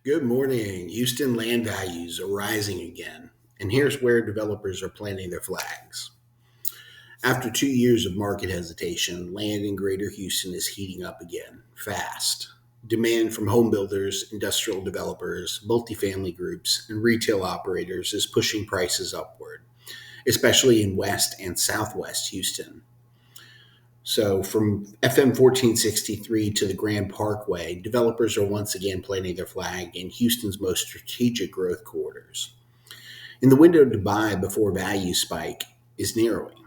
Good morning. Houston land values are rising again, and here's where developers are planting their flags. After 2 years of market hesitation, land in greater Houston is heating up again, fast. Demand from home builders, industrial developers, multifamily groups, and retail operators is pushing prices upward, especially in West and Southwest Houston. So, from FM 1463 to the Grand Parkway, developers are once again planting their flag in Houston's most strategic growth corridors. And the window to buy before values spike is narrowing.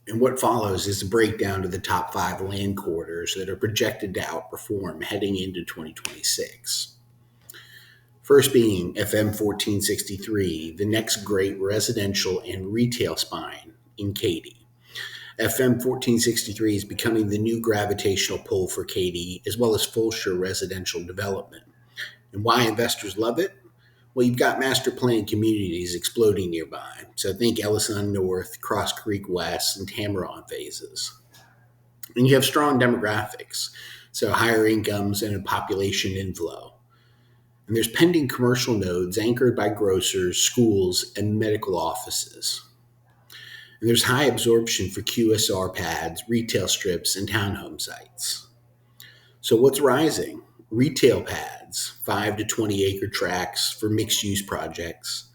And what follows is a breakdown to the top five land corridors that are projected to outperform heading into 2026. First being FM 1463, the next great residential and retail spine in Katy. FM 1463 is becoming the new gravitational pull for Katy, as well as Fulshear residential development. And why investors love it? Well, you've got master planned communities exploding nearby. So think Ellison North, Cross Creek West, and Tamaron phases. And you have strong demographics, so higher incomes and a population inflow. And there's pending commercial nodes anchored by grocers, schools, and medical offices. And there's high absorption for QSR pads, retail strips, and townhome sites. So what's rising? Retail pads, 5 to 20 acre tracts for mixed use projects,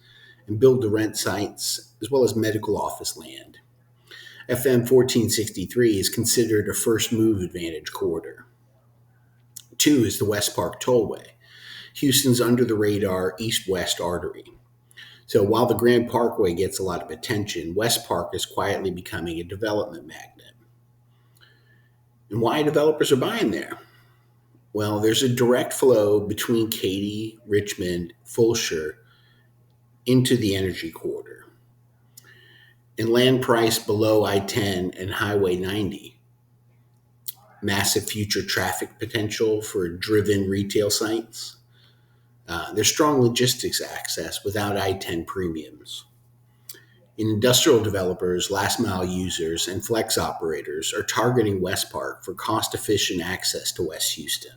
and build to rent sites, as well as medical office land. FM 1463 is considered a first move advantage corridor. 2 is the West Park Tollway, Houston's under the radar east west artery. So while the Grand Parkway gets a lot of attention, West Park is quietly becoming a development magnet. And why developers are buying there? Well, there's a direct flow between Katy, Richmond, Fulshear into the energy corridor. And land price below I-10 and Highway 90. Massive future traffic potential for driven retail sites. There's strong logistics access without I-10 premiums. In industrial developers, last mile users, and flex operators are targeting West Park for cost efficient access to West Houston.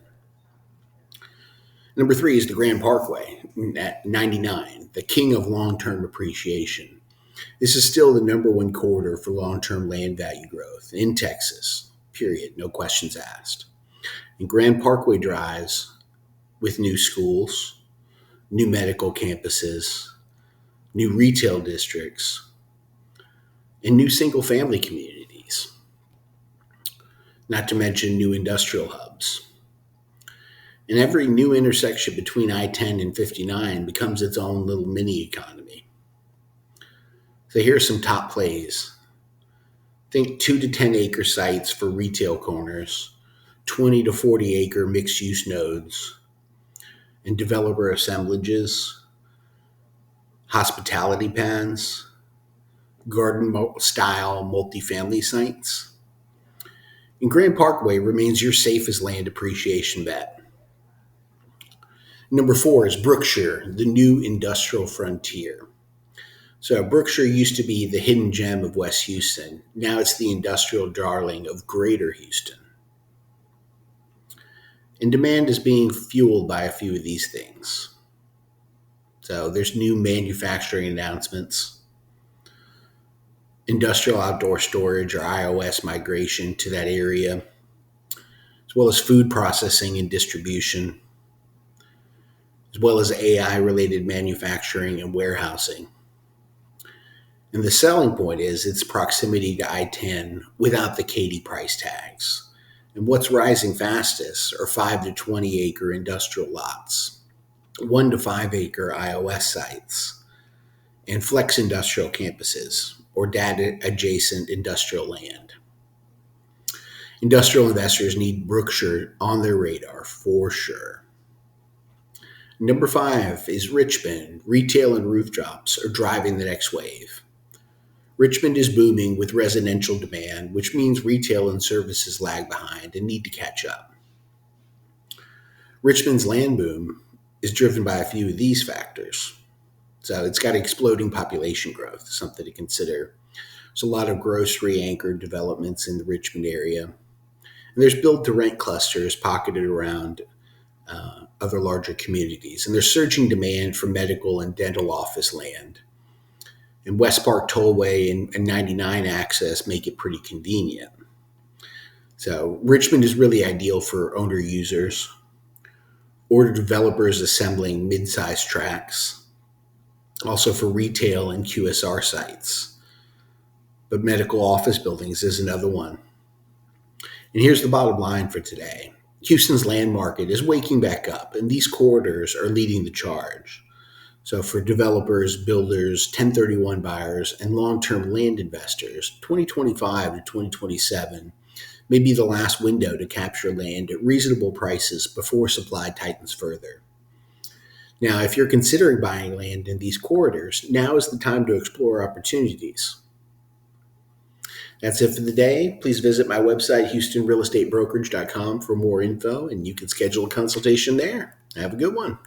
Number 3 is the Grand Parkway at 99, the king of long-term appreciation. This is still the number one corridor for long-term land value growth in Texas, period, no questions asked. And Grand Parkway drives with new schools, new medical campuses, new retail districts, and new single-family communities, not to mention new industrial hubs. And every new intersection between I-10 and 59 becomes its own little mini economy. So here's some top plays. Think 2 to 10 acre sites for retail corners, 20 to 40 acre mixed use nodes, and developer assemblages, hospitality pads, garden style multifamily sites. And Grand Parkway remains your safest land appreciation bet. Number 4 is Brookshire, the new industrial frontier. So Brookshire used to be the hidden gem of West Houston. Now it's the industrial darling of greater Houston. And demand is being fueled by a few of these things. So there's new manufacturing announcements, industrial outdoor storage or IOS migration to that area, as well as food processing and distribution, as well as AI-related manufacturing and warehousing. And the selling point is its proximity to I-10 without the Katy price tags. And what's rising fastest are 5 to 20 acre industrial lots, 1 to 5 acre IOS sites, and flex industrial campuses or data adjacent industrial land. Industrial investors need Brookshire on their radar for sure. Number 5 is Richmond. Retail and rooftops are driving the next wave. Richmond is booming with residential demand, which means retail and services lag behind and need to catch up. Richmond's land boom is driven by a few of these factors. So it's got exploding population growth, something to consider. There's a lot of grocery anchored developments in the Richmond area. And there's build to rent clusters pocketed around other larger communities. And there's surging demand for medical and dental office land. And West Park Tollway and 99 access make it pretty convenient. So Richmond is really ideal for owner users or developers assembling mid-sized tracts, also for retail and QSR sites. But medical office buildings is another one. And here's the bottom line for today. Houston's land market is waking back up, and these corridors are leading the charge. So for developers, builders, 1031 buyers, and long-term land investors, 2025 to 2027 may be the last window to capture land at reasonable prices before supply tightens further. Now, if you're considering buying land in these corridors, now is the time to explore opportunities. That's it for the day. Please visit my website, HoustonRealEstateBrokerage.com, for more info, and you can schedule a consultation there. Have a good one.